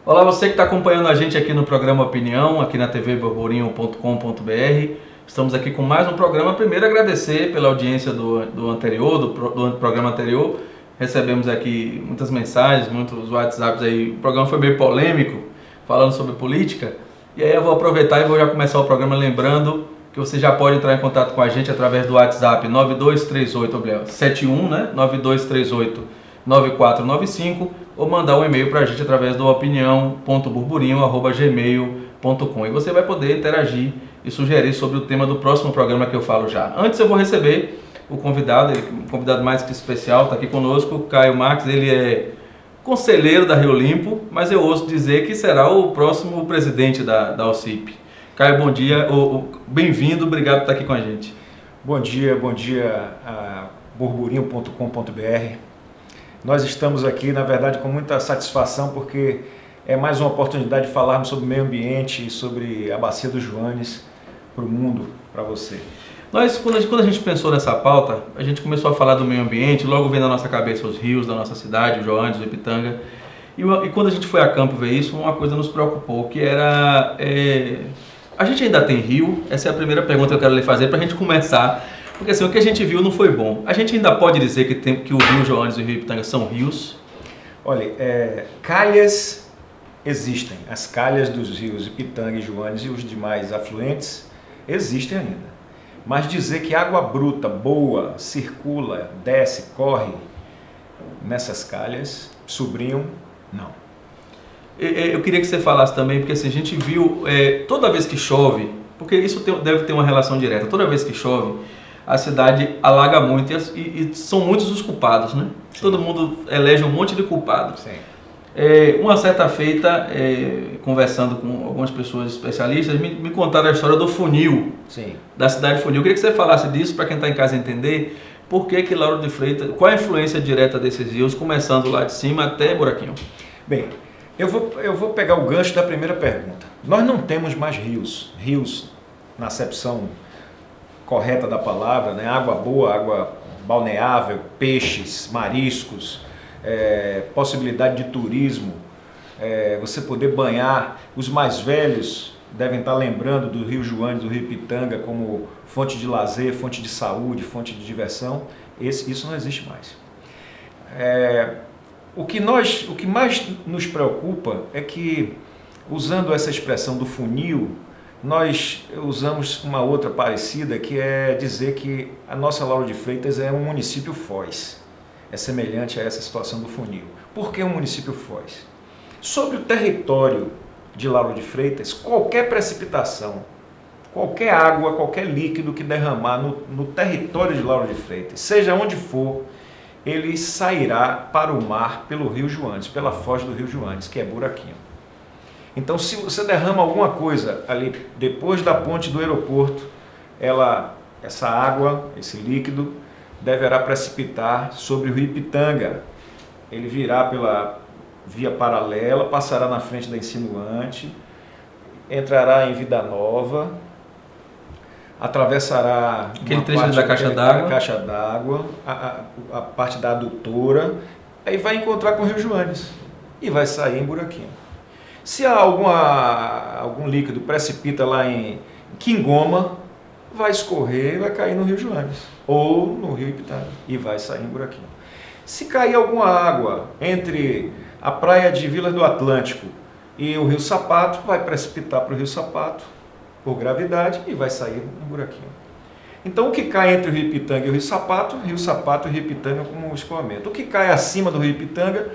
Olá, você que está acompanhando a gente aqui no programa Opinião, aqui na tvborborinho.com.br. Estamos aqui com mais um programa. Primeiro, agradecer pela audiência do programa anterior. Recebemos aqui muitas mensagens, muitos WhatsApps aí. O programa foi meio polêmico, falando sobre política. E aí eu vou aproveitar e vou já começar o programa lembrando que você já pode entrar em contato com a gente através do WhatsApp 923871, né? 92389495, ou mandar um e-mail para a gente através do opinião.burburinho@gmail.com. E você vai poder interagir e sugerir sobre o tema do próximo programa que eu falo já. Antes eu vou receber o convidado, um convidado mais que especial, está aqui conosco, o Caio Marques. Ele é conselheiro da Rio Limpo, mas eu ouso dizer que será o próximo presidente da OCIP. Caio, bom dia, bem-vindo, obrigado por estar aqui com a gente. Bom dia a burburinho.com.br. Nós estamos aqui, na verdade, com muita satisfação, porque é mais uma oportunidade de falarmos sobre o meio ambiente e sobre a Bacia dos Joanes para o mundo, para você. Quando a gente pensou nessa pauta, a gente começou a falar do meio ambiente, logo vem na nossa cabeça os rios da nossa cidade, o Joanes, o Ipitanga. E quando a gente foi a campo ver isso, uma coisa nos preocupou, que era... A gente ainda tem rio? Essa é a primeira pergunta que eu quero lhe fazer para a gente começar. Porque assim, o que a gente viu não foi bom. A gente ainda pode dizer que o rio Joanes e o rio Ipitanga são rios? Olha, calhas existem. As calhas dos rios Ipitanga e Joanes e os demais afluentes existem ainda. Mas dizer que água bruta, boa, circula, desce, corre nessas calhas, sobrinho, não. Eu queria que você falasse também, porque assim, a gente viu, toda vez que chove, porque isso deve ter uma relação direta, toda vez que chove, a cidade alaga muito e são muitos os culpados, né? Sim. Todo mundo elege um monte de culpados. Sim. Uma certa feita, conversando com algumas pessoas especialistas, me contaram a história do funil. Sim. Da cidade de Funil. Eu queria que você falasse disso para quem está em casa entender por que Lauro de Freitas, qual a influência direta desses rios, começando lá de cima até Buraquinho. Bem, eu vou pegar o gancho da primeira pergunta. Nós não temos mais rios na acepção correta da palavra, né? Água boa, água balneável, peixes, mariscos, possibilidade de turismo, você poder banhar. Os mais velhos devem estar lembrando do Rio Joanes, do Rio Ipitanga como fonte de lazer, fonte de saúde, fonte de diversão. Isso não existe mais. O que mais nos preocupa é que, usando essa expressão do funil, nós usamos uma outra parecida, que é dizer que a nossa Lauro de Freitas é um município foz. É semelhante a essa situação do funil. Por que um município foz? Sobre o território de Lauro de Freitas, qualquer precipitação, qualquer água, qualquer líquido que derramar no território de Lauro de Freitas, seja onde for, ele sairá para o mar pelo Rio Joanes, pela foz do Rio Joanes, que é Buraquinho. Então, se você derrama alguma coisa ali depois da ponte do aeroporto, essa água, esse líquido, deverá precipitar sobre o Rio Ipitanga. Ele virá pela via paralela, passará na frente da insinuante, entrará em Vida Nova, atravessará aquele trecho da caixa d'água, a parte da adutora, aí vai encontrar com o Rio Joanes e vai sair em Buraquinho. Se há algum líquido precipita lá em Quingoma, vai escorrer e vai cair no Rio Joanes ou no Rio Ipitanga e vai sair em Buraquinho. Se cair alguma água entre a praia de Vila do Atlântico e o Rio Sapato, vai precipitar para o Rio Sapato por gravidade e vai sair em Buraquinho. Então, o que cai entre o Rio Ipitanga e o Rio Sapato e o Rio Ipitanga como escoamento. O que cai acima do Rio Ipitanga,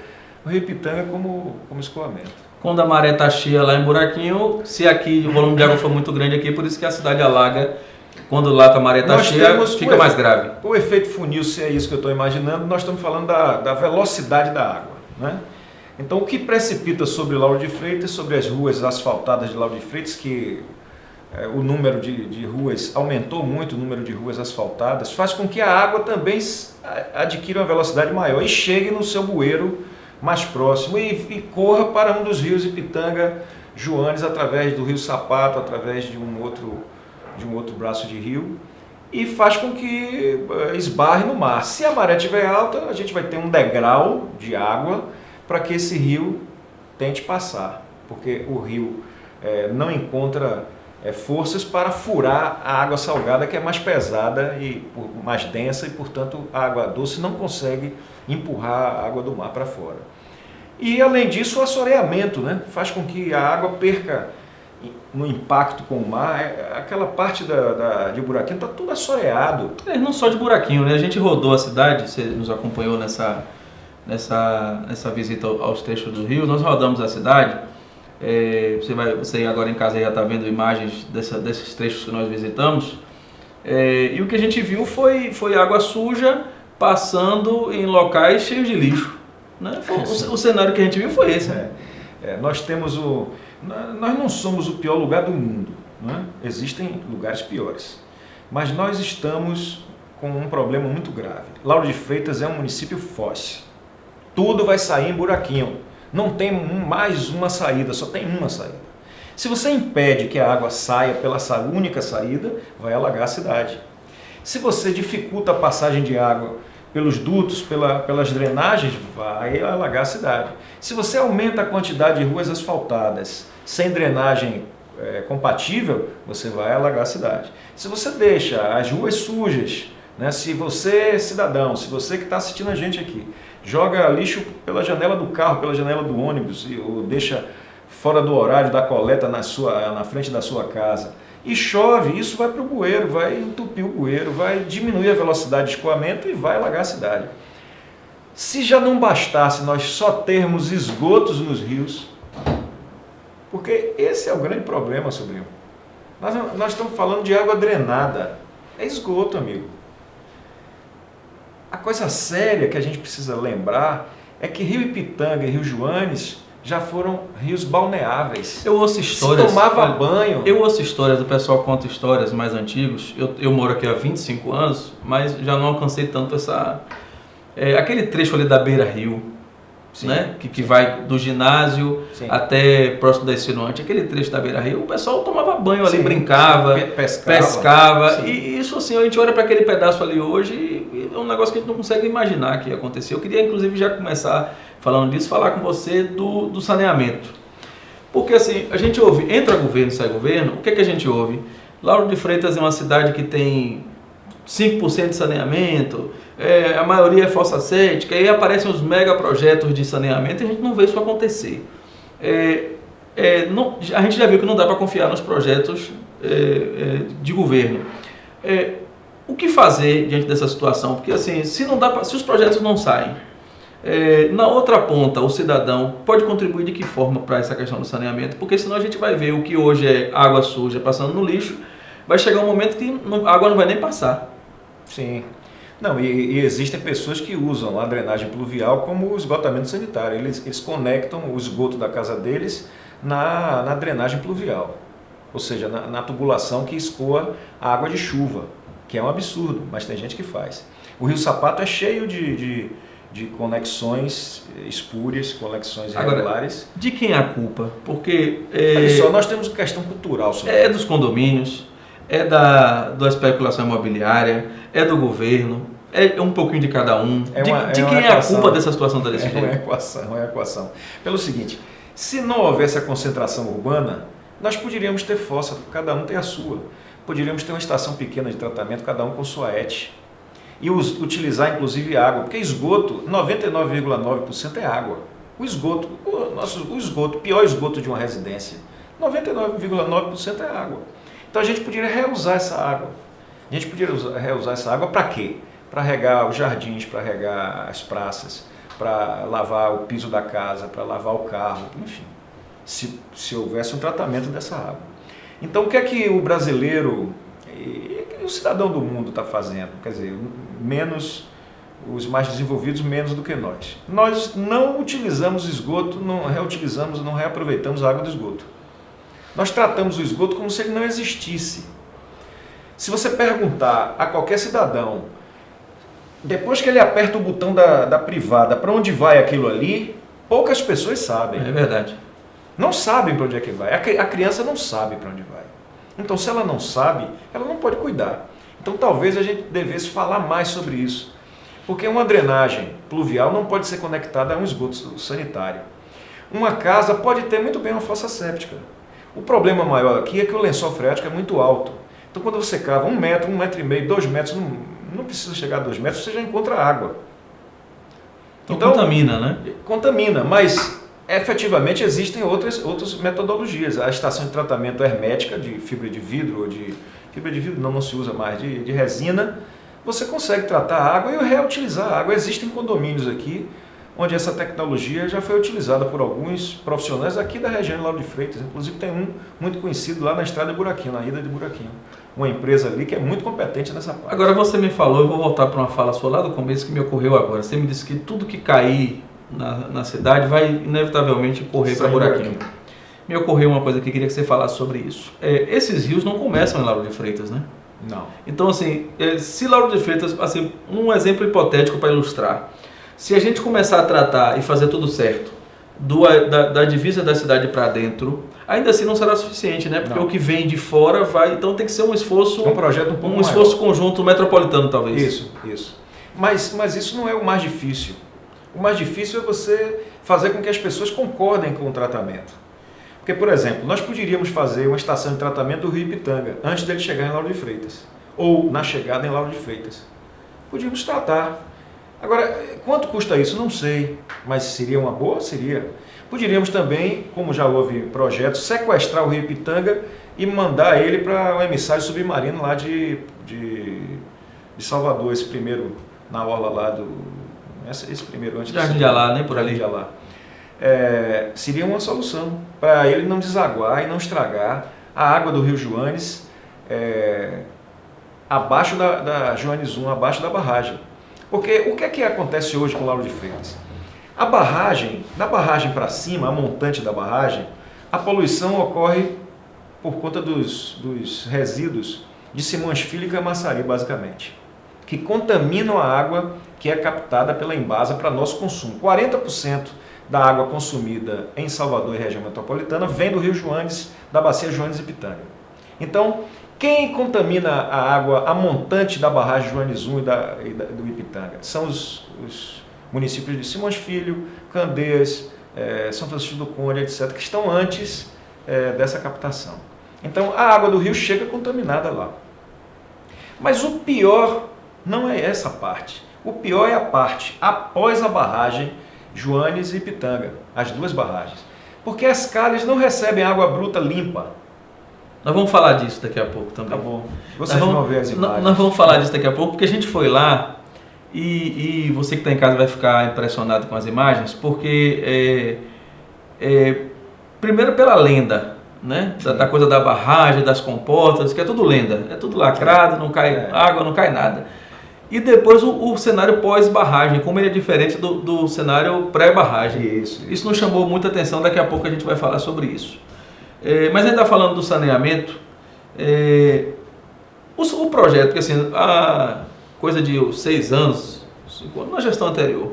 o Rio Ipitanga como escoamento. Quando a maré está cheia lá em Buraquinho, se aqui o volume de água for muito grande aqui, por isso que a cidade alaga. Quando lá a maré está cheia, fica mais grave. O efeito funil, se é isso que eu estou imaginando, nós estamos falando da velocidade da água, né? Então, o que precipita sobre Lauro de Freitas, sobre as ruas asfaltadas de Lauro de Freitas, que o número de ruas aumentou muito, o número de ruas asfaltadas, faz com que a água também adquira uma velocidade maior e chegue no seu bueiro mais próximo e corra para um dos rios Ipitanga, Joanes, através do Rio Sapato, através de um outro braço de rio, e faz com que esbarre no mar. Se a maré estiver alta, a gente vai ter um degrau de água para que esse rio tente passar, porque o rio não encontra forças para furar a água salgada, que é mais pesada e mais densa, e portanto a água doce não consegue empurrar a água do mar para fora. E além disso, o assoreamento, né, faz com que a água perca no impacto com o mar. Aquela parte de buraquinho está tudo assoreado. Não só de buraquinho, né? A gente rodou a cidade, você nos acompanhou nessa visita aos trechos do rio. Nós rodamos a cidade. Você agora em casa já está vendo imagens desses trechos que nós visitamos, e o que a gente viu foi água suja passando em locais cheios de lixo, né? O cenário que a gente viu foi esse. Nós não somos o pior lugar do mundo, né? Existem lugares piores, mas nós estamos com um problema muito grave. Lauro de Freitas é um município fóssil, tudo vai sair em buraquinho. Não tem mais uma saída, só tem uma saída. Se você impede que a água saia pela única saída, vai alagar a cidade. Se você dificulta a passagem de água pelos dutos, pelas drenagens, vai alagar a cidade. Se você aumenta a quantidade de ruas asfaltadas sem drenagem compatível, você vai alagar a cidade. Se você deixa as ruas sujas, né, se você, cidadão, se você que está assistindo a gente aqui, joga lixo pela janela do carro, pela janela do ônibus, ou deixa fora do horário da coleta na frente da sua casa, e chove, isso vai para o bueiro, vai entupir o bueiro, vai diminuir a velocidade de escoamento e vai alagar a cidade. Se já não bastasse nós só termos esgotos nos rios, porque esse é o grande problema, sobrinho. Nós estamos falando de água drenada, é esgoto, amigo. A coisa séria que a gente precisa lembrar é que Rio Ipitanga e Rio Joanes já foram rios balneáveis. Eu ouço histórias. Se tomava banho. Eu ouço histórias, o pessoal conta histórias mais antigas. Eu moro aqui há 25 anos, mas já não alcancei tanto aquele trecho ali da Beira Rio, né? Que vai do ginásio até próximo da Insinuante. Aquele trecho da Beira Rio, o pessoal tomava banho ali, brincava, pescava. E isso assim, a gente olha para aquele pedaço ali hoje e é um negócio que a gente não consegue imaginar que ia acontecer. Eu queria inclusive já começar falando disso, falar com você do saneamento. Porque assim, a gente ouve, entra governo, sai governo, o que a gente ouve? Lauro de Freitas é uma cidade que tem 5% de saneamento, a maioria é fossa cética, aí aparecem os mega projetos de saneamento e a gente não vê isso acontecer. A gente já viu que não dá para confiar nos projetos de governo. O que fazer diante dessa situação? Porque assim, se os projetos não saem, na outra ponta, o cidadão pode contribuir de que forma para essa questão do saneamento? Porque senão a gente vai ver o que hoje é água suja passando no lixo, vai chegar um momento que a água não vai nem passar. Sim. Não, e existem pessoas que usam a drenagem pluvial como esgotamento sanitário. Eles conectam o esgoto da casa deles na drenagem pluvial, ou seja, na tubulação que escoa a água de chuva, que é um absurdo, mas tem gente que faz. O Rio Sapato é cheio de conexões espúrias, conexões irregulares. Agora, de quem é a culpa? Porque olha só, nós temos questão cultural sobre isso. Dos condomínios, da especulação imobiliária, do governo, um pouquinho de cada um. De quem é a culpa dessa situação da desse jeito? É uma equação. Pelo seguinte, se não houvesse a concentração urbana, nós poderíamos ter fossa, cada um tem a sua. Poderíamos ter uma estação pequena de tratamento, cada um com sua ET. E utilizar inclusive água, porque esgoto, 99,9% é água. O esgoto, o pior esgoto de uma residência, 99,9% é água. Então a gente poderia reusar essa água. A gente poderia reusar essa água para quê? Para regar os jardins, para regar as praças, para lavar o piso da casa, para lavar o carro, enfim. Se houvesse um tratamento dessa água. Então o que é que o brasileiro e o cidadão do mundo está fazendo? Quer dizer, os mais desenvolvidos menos do que nós. Nós não utilizamos esgoto, não reutilizamos, não reaproveitamos a água do esgoto. Nós tratamos o esgoto como se ele não existisse. Se você perguntar a qualquer cidadão, depois que ele aperta o botão da privada, para onde vai aquilo ali, poucas pessoas sabem. É verdade. Não sabem para onde é que vai. A criança não sabe para onde vai. Então, se ela não sabe, ela não pode cuidar. Então, talvez a gente devesse falar mais sobre isso. Porque uma drenagem pluvial não pode ser conectada a um esgoto sanitário. Uma casa pode ter muito bem uma fossa séptica. O problema maior aqui é que o lençol freático é muito alto. Então, quando você cava 1 metro, 1,5 metro, 2 metros, não precisa chegar a 2 metros, você já encontra água. Então contamina, né? Contamina, mas efetivamente existem outras metodologias. A estação de tratamento hermética de fibra de vidro, ou de fibra de vidro não se usa mais, de resina, você consegue tratar a água e reutilizar a água. Existem condomínios aqui onde essa tecnologia já foi utilizada por alguns profissionais aqui da região de Lauro de Freitas. Inclusive tem um muito conhecido lá na estrada de Buraquinho, na ida de Buraquinho. Uma empresa ali que é muito competente nessa parte. Agora você me falou, eu vou voltar para uma fala sua lá do começo que me ocorreu agora. Você me disse que tudo que cair na cidade vai inevitavelmente correr para Buraquinho. Me ocorreu uma coisa que eu queria que você falasse sobre isso. Esses rios não começam em Lauro de Freitas, né? Não. Então, assim, se Lauro de Freitas, assim, um exemplo hipotético para ilustrar, se a gente começar a tratar e fazer tudo certo da divisa da cidade para dentro, ainda assim não será suficiente, né? Porque não. O que vem de fora vai... Então tem que ser um esforço... Um projeto um esforço conjunto metropolitano, talvez. Isso. Mas isso não é o mais difícil. O mais difícil é você fazer com que as pessoas concordem com o tratamento. Porque, por exemplo, nós poderíamos fazer uma estação de tratamento do Rio Ipitanga antes dele chegar em Lauro de Freitas. Ou na chegada em Lauro de Freitas. Podíamos tratar. Agora, quanto custa isso? Não sei, mas seria uma boa? Seria. Poderíamos também, como já houve projetos, sequestrar o Rio Ipitanga e mandar ele para o emissário submarino lá de Salvador, esse primeiro, na orla lá do... Esse primeiro antes Jardim de Alá, né? Por ali. De Alá. Seria uma solução para ele não desaguar e não estragar a água do Rio Joanes abaixo da Joanes 1, abaixo da barragem. Porque o que é que acontece hoje com Lauro de Freitas? A barragem, da barragem para cima, a montante da barragem, a poluição ocorre por conta dos resíduos de Simões Filho e Camaçari, basicamente, que contaminam a água que é captada pela Embasa para nosso consumo. 40% da água consumida em Salvador e região metropolitana vem do Rio Joanes, da bacia Joanes e Pitanga. Então, quem contamina a água, a montante da barragem Joanes 1 e do Ipitanga? São os municípios de Simões Filho, Candeias, São Francisco do Conde, etc., que estão antes dessa captação. Então, a água do rio chega contaminada lá. Mas o pior não é essa parte. O pior é a parte após a barragem Joanes e Ipitanga, as duas barragens. Porque as calhas não recebem água bruta limpa. Nós vamos falar disso daqui a pouco também. Tá bom. Vocês vão ver as imagens. Nós vamos falar disso daqui a pouco, porque a gente foi lá e você que está em casa vai ficar impressionado com as imagens, porque primeiro pela lenda, né? Da coisa da barragem, das comportas, que é tudo lenda. É tudo lacrado, não cai água, não cai nada. E depois o cenário pós-barragem, como ele é diferente do cenário pré-barragem. Isso nos chamou muita atenção, daqui a pouco a gente vai falar sobre isso. Mas ainda falando do saneamento, o projeto, porque assim, há coisa de 6 anos, 5 anos, na gestão anterior,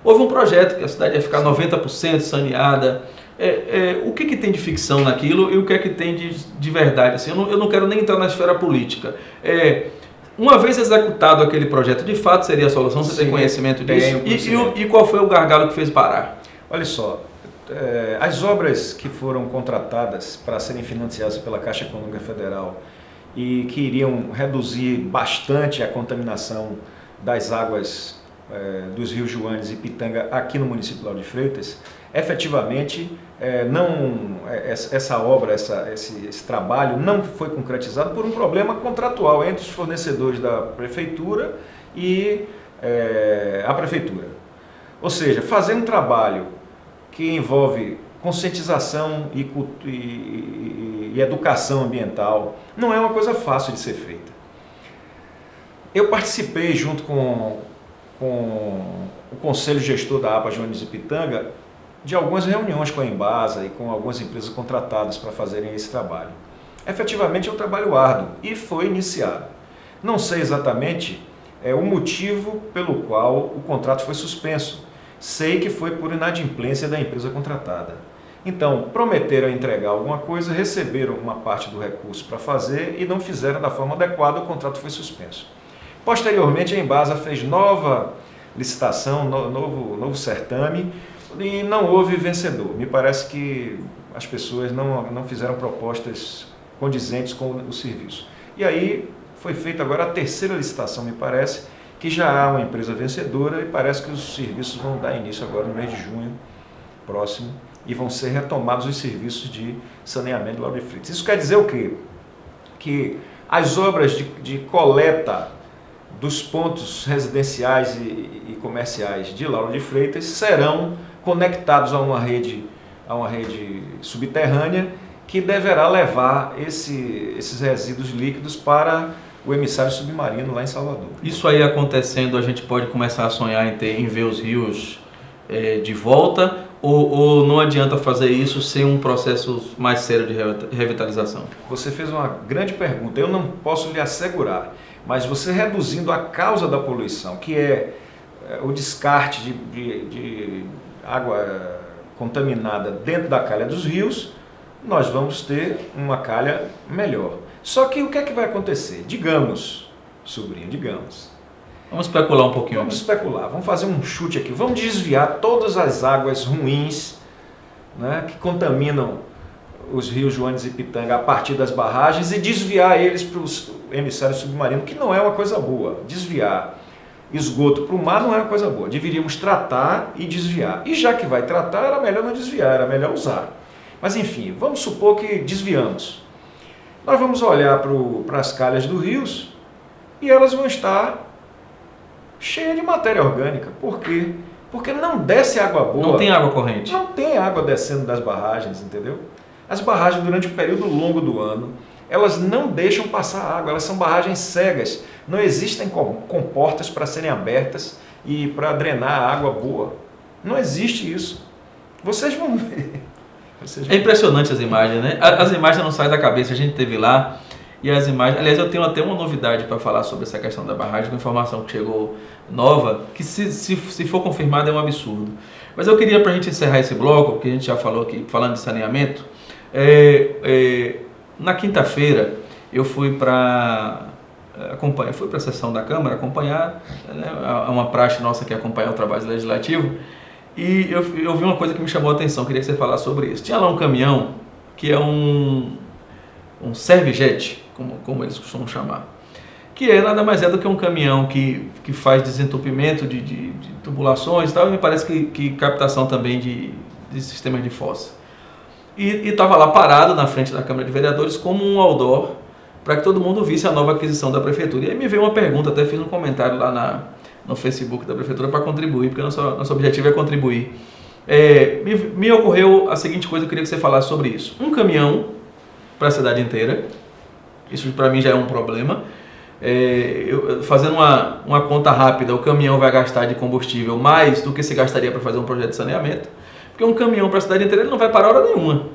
houve um projeto que a cidade ia ficar 90% saneada. O que tem de ficção naquilo e o que é que tem de verdade? Assim, eu não quero nem entrar na esfera política. Uma vez executado aquele projeto, de fato seria a solução? Você tem conhecimento disso? E qual foi o gargalo que fez parar? Olha só, as obras que foram contratadas para serem financiadas pela Caixa Econômica Federal e que iriam reduzir bastante a contaminação das águas dos rios Joanes e Pitanga aqui no município de Lauro de Freitas, efetivamente, essa obra, esse trabalho não foi concretizado por um problema contratual entre os fornecedores da prefeitura e a prefeitura. Ou seja, fazer um trabalho que envolve conscientização e educação ambiental não é uma coisa fácil de ser feita. Eu participei junto com o Conselho Gestor da APA Joanes e Pitanga de algumas reuniões com a Embasa e com algumas empresas contratadas para fazerem esse trabalho. Efetivamente é um trabalho árduo e foi iniciado. Não sei exatamente o motivo pelo qual o contrato foi suspenso. Sei que foi por inadimplência da empresa contratada. Então, prometeram entregar alguma coisa, receberam uma parte do recurso para fazer e não fizeram da forma adequada, o contrato foi suspenso. Posteriormente, a Embasa fez nova licitação, novo certame, E não houve vencedor. Me parece que as pessoas não fizeram propostas condizentes com o serviço. E aí foi feita agora a terceira licitação, me parece, que já há uma empresa vencedora e parece que os serviços vão dar início agora no mês de junho próximo e vão ser retomados os serviços de saneamento de Lauro de Freitas. Isso quer dizer o quê? Que as obras de coleta dos pontos residenciais e comerciais de Lauro de Freitas serão conectados a uma rede subterrânea que deverá levar esses resíduos líquidos para o emissário submarino lá em Salvador. Isso aí acontecendo, a gente pode começar a sonhar em ver os rios de volta, ou não adianta fazer isso sem um processo mais sério de revitalização? Você fez uma grande pergunta, eu não posso lhe assegurar, mas você reduzindo a causa da poluição, que é o descarte de água contaminada dentro da calha dos rios, nós vamos ter uma calha melhor. Só que o que é que vai acontecer? Digamos, sobrinho, digamos. Vamos especular um pouquinho. Vamos especular, vamos fazer um chute aqui. Vamos desviar todas as águas ruins, né, que contaminam os rios Joanes e Pitanga a partir das barragens e desviar eles para os emissários submarinos, que não é uma coisa boa. Desviar esgoto para o mar não é uma coisa boa. Deveríamos tratar e desviar. E já que vai tratar, era melhor não desviar, era melhor usar. Mas enfim, vamos supor que desviamos. Nós vamos olhar para as calhas dos rios e elas vão estar cheias de matéria orgânica. Por quê? Porque não desce água boa. Não tem água corrente. Não tem água descendo das barragens, entendeu? As barragens, durante um período longo do ano, elas não deixam passar água, elas são barragens cegas. Não existem comportas para serem abertas e para drenar água boa. Não existe isso. Vocês vão ver. É impressionante as imagens, né? As imagens não saem da cabeça, a gente teve lá e as imagens... Aliás, eu tenho até uma novidade para falar sobre essa questão da barragem, uma informação que chegou nova, que se for confirmada é um absurdo. Mas eu queria, para a gente encerrar esse bloco, que a gente já falou aqui, falando de saneamento, na quinta-feira eu fui para a sessão da Câmara acompanhar, né, uma praxe nossa que é acompanhar o trabalho legislativo, e eu vi uma coisa que me chamou a atenção, queria que você falasse sobre isso. Tinha lá um caminhão que é um servijet, como eles costumam chamar, que nada mais é do que um caminhão que faz desentupimento de tubulações e tal, e me parece que captação também de sistemas de fossa. E estava lá parado na frente da Câmara de Vereadores como um outdoor para que todo mundo visse a nova aquisição da Prefeitura. E aí me veio uma pergunta, até fiz um comentário lá no Facebook da Prefeitura para contribuir, porque nosso objetivo é contribuir. Me ocorreu a seguinte coisa, eu queria que você falasse sobre isso. Um caminhão para a cidade inteira, isso para mim já é um problema. Fazendo uma conta rápida, o caminhão vai gastar de combustível mais do que se gastaria para fazer um projeto de saneamento. Porque um caminhão para a cidade inteira ele não vai parar hora nenhuma.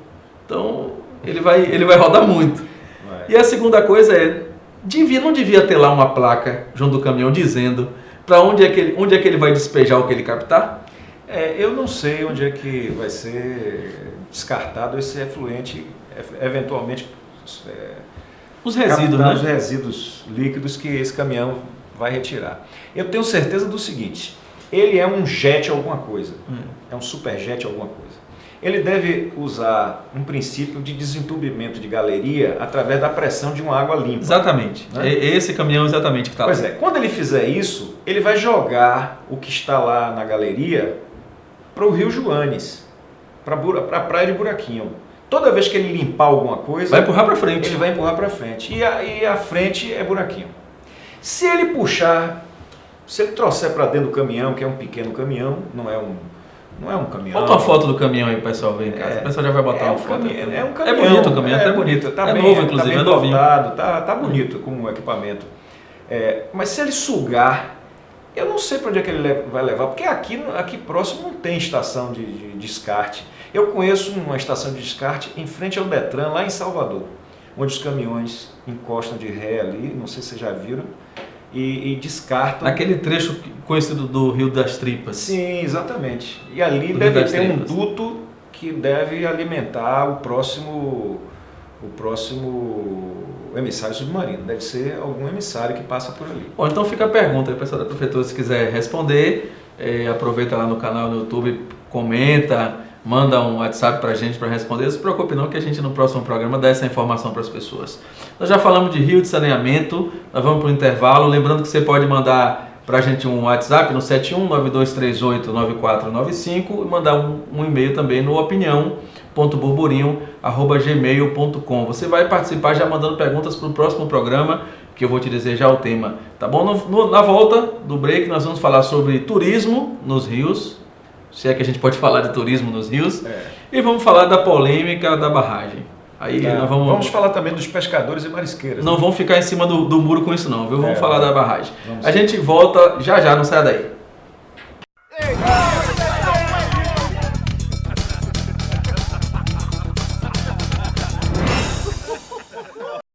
Então, ele vai rodar muito. E a segunda coisa não devia ter lá uma placa junto do caminhão dizendo para onde é que ele vai despejar o que ele captar? Eu não sei onde é que vai ser descartado esse efluente, eventualmente os resíduos, né? Os resíduos líquidos que esse caminhão vai retirar. Eu tenho certeza do seguinte, ele é um jet alguma coisa, é um superjet alguma coisa. Ele deve usar um princípio de desentupimento de galeria através da pressão de uma água limpa. Exatamente, né? Esse caminhão exatamente que está lá. Pois quando ele fizer isso, ele vai jogar o que está lá na galeria para o Rio Joanes, para a praia de Buraquinho. Toda vez que ele limpar alguma coisa... vai empurrar para frente. Ele vai empurrar para frente. E a frente é Buraquinho. Se ele puxar, se ele trouxer para dentro do caminhão, que é um pequeno caminhão, não é um caminhão... Bota uma foto do caminhão aí, pessoal, ver em casa. O pessoal já vai botar uma foto. É um caminhão. É bonito o caminhão, até bonito. Tá bem, novo, inclusive, tá bem novinho. Tá bonito como equipamento. Mas se ele sugar, eu não sei para onde é que ele vai levar, porque aqui próximo não tem estação de descarte. Eu conheço uma estação de descarte em frente ao Detran, lá em Salvador, onde os caminhões encostam de ré ali, não sei se vocês já viram, e descartam. Aquele trecho conhecido do Rio das Tripas. Sim, exatamente. E ali deve ter um duto que deve alimentar o próximo emissário submarino. Deve ser algum emissário que passa por ali. Bom, então fica a pergunta aí, pessoal da Prefeitura, se quiser responder, aproveita lá no canal no YouTube, comenta, manda um WhatsApp para a gente para responder. Não se preocupe não que a gente no próximo programa dá essa informação para as pessoas. Nós já falamos de rio de saneamento, nós vamos para o intervalo. Lembrando que você pode mandar para a gente um WhatsApp no 7192389495 e mandar um e-mail também no opinião.burburinho@gmail.com. Você vai participar já mandando perguntas para o próximo programa, que eu vou te dizer já o tema, tá bom? Na volta do break nós vamos falar sobre turismo nos rios, se é que a gente pode falar de turismo nos rios, e vamos falar da polêmica da barragem. Aí nós vamos falar também dos pescadores e marisqueiras. Não vamos ficar em cima do muro com isso não, viu? Vamos falar da barragem. A gente volta já, não sai daí.